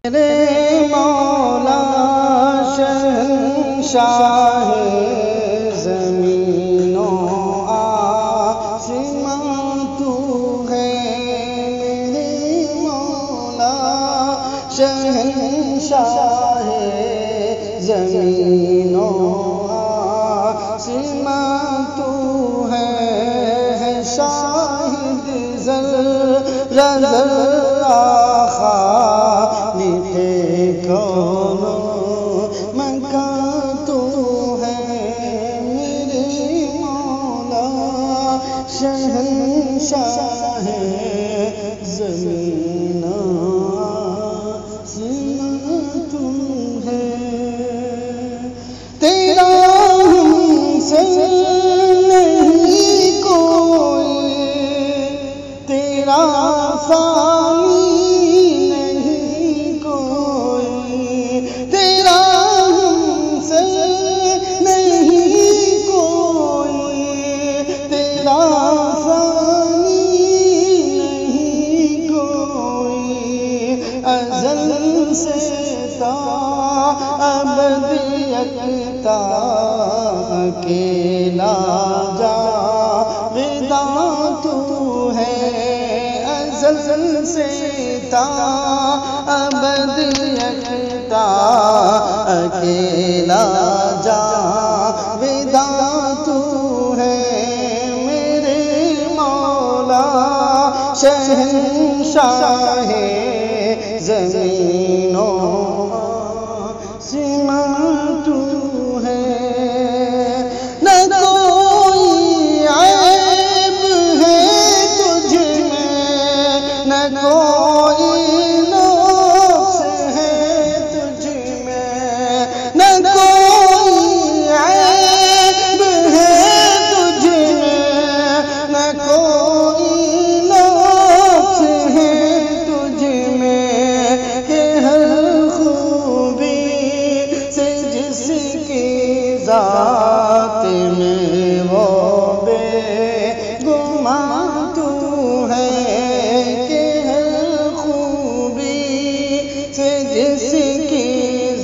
میرے مولا شہنشاہ زمین و آسمان تو ہے، میرے مولا شہنشاہ زمین و آسمان تو ہے، شاہد ذرہ ذرہ خالق کون مکان تو ہے، میرے مولا شہنشاہ زمین آسمان تو ہے، تیرا ہم سے نہیں کوئی، تیرا ازل سے تا ابدیت تا اکیلا جاویداں تو ہے، ازل سے تا ابدیت تا اکیلا جاویداں تو ہے، میرے مولا شہنشاہ زمین و آسمان تو ہے، نہ کوئی عیب ہے تجھ میں، نہ کوئی نقص ہے تجھ میں، نہ کوئی عیب ہے تجھ میں، نہ کوئی نقص ہے تجھ میں، ذات میں وہ بے گماں تو ہے، کہ ہر خوبی سے جس کی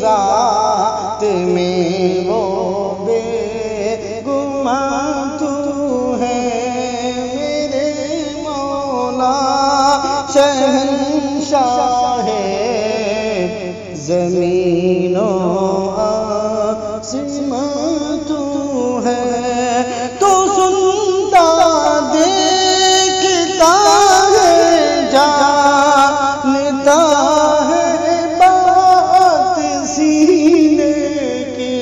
ذات میں وہ بے گماں تو ہے، میرے مولا شہنشاہ زمین و آسمان تو ہے، تو سنتا دیکھتا ہے جانتا ہے بات سینے کی،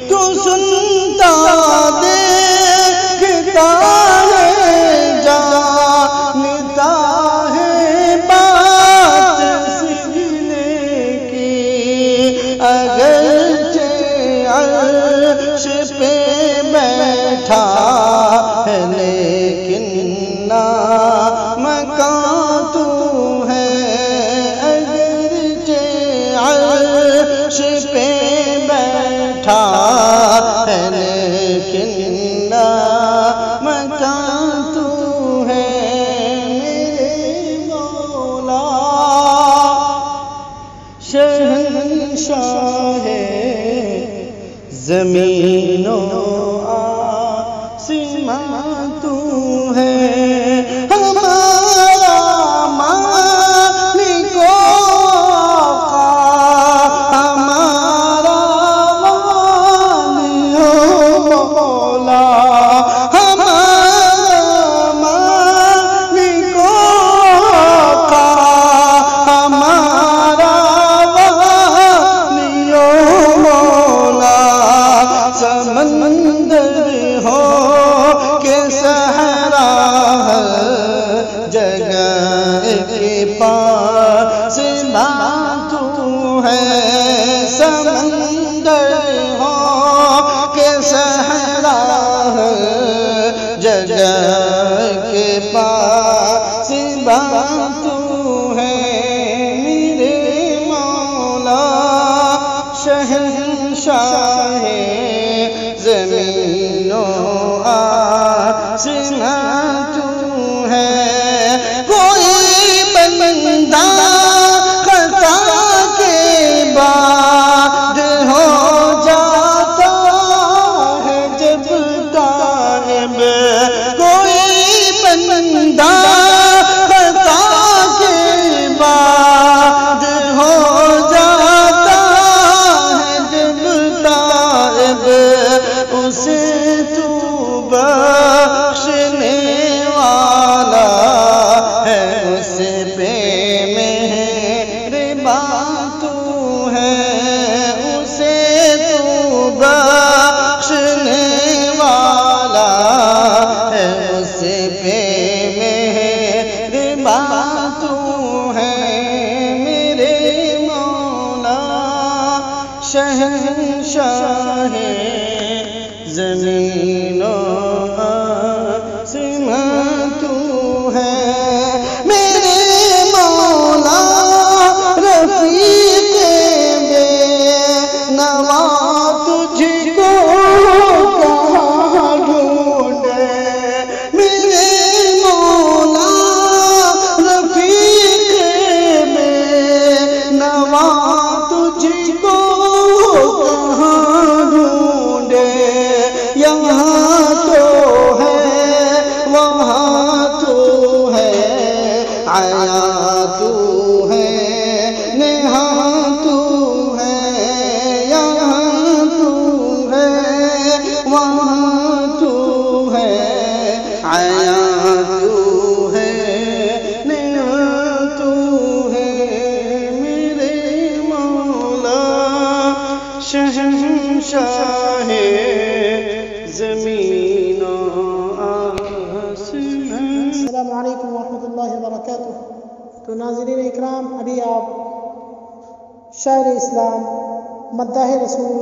تو سنتا دیکھتا ہے جانتا ہے بات سینے کی، اگر عرش پہ بیٹھا ہے لیکن نامکاں تو ہے، اگرچہ عرش پہ بیٹھا ہے لیکن نامکاں تو ہے، میرے مولا شہنشاہ زمین و آسمان تو ہے، ہمارا مالک و آقا، ہمارا والی و مولا، ہمارا مالک و آقا، ہمارا والی و مولا، سمندر ہو کہ صحرا ہر جگہ کے پاس تو ہے، سمندر ہو کہ صحرا ہر جگہ کے پاس تو ہے، میرے مولا شہنشاہ زمین و آسمان تو ہے، کوئی بندہ خطا اسے تو بخشنے والا ہے، اس پہ مہربان تو ہے، اسے تو بخشنے والا ہے، اس پہ مہربان تو ہے، میرے مولا شہنشاہ زمین و آسمان تو ہے، میرے مولا رفیق بے نوا تجھ کو کہاں ڈھونڈے، میرے مولا رفیق بے نوا تجھ کو کہاں ڈھونڈے، یہاں تو ہے وہاں تو ہے، آیا تو ہے نہاں تو ہے، یہاں تو ہے وہاں تو ہے، آیا تو ہے نہاں تو ہے، میرے مولا شہنشاہ زمین و آسمان۔ السلام علیکم ورحمۃ اللہ وبرکاتہ۔ تو ناظرین اکرام، ابھی آپ شاعر اسلام مداح رسول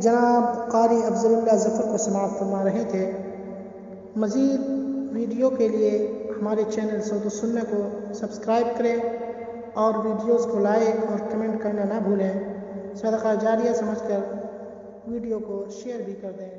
جناب قاری افضل اللہ ظفر کو سماعت فرما رہے تھے۔ مزید ویڈیو کے لیے ہمارے چینل صوت السنہ کو سبسکرائب کریں اور ویڈیوز کو لائک اور کمنٹ کرنا نہ بھولیں۔ صدقہ جاریہ سمجھ کر ویڈیو کو شیئر بھی کر دیں۔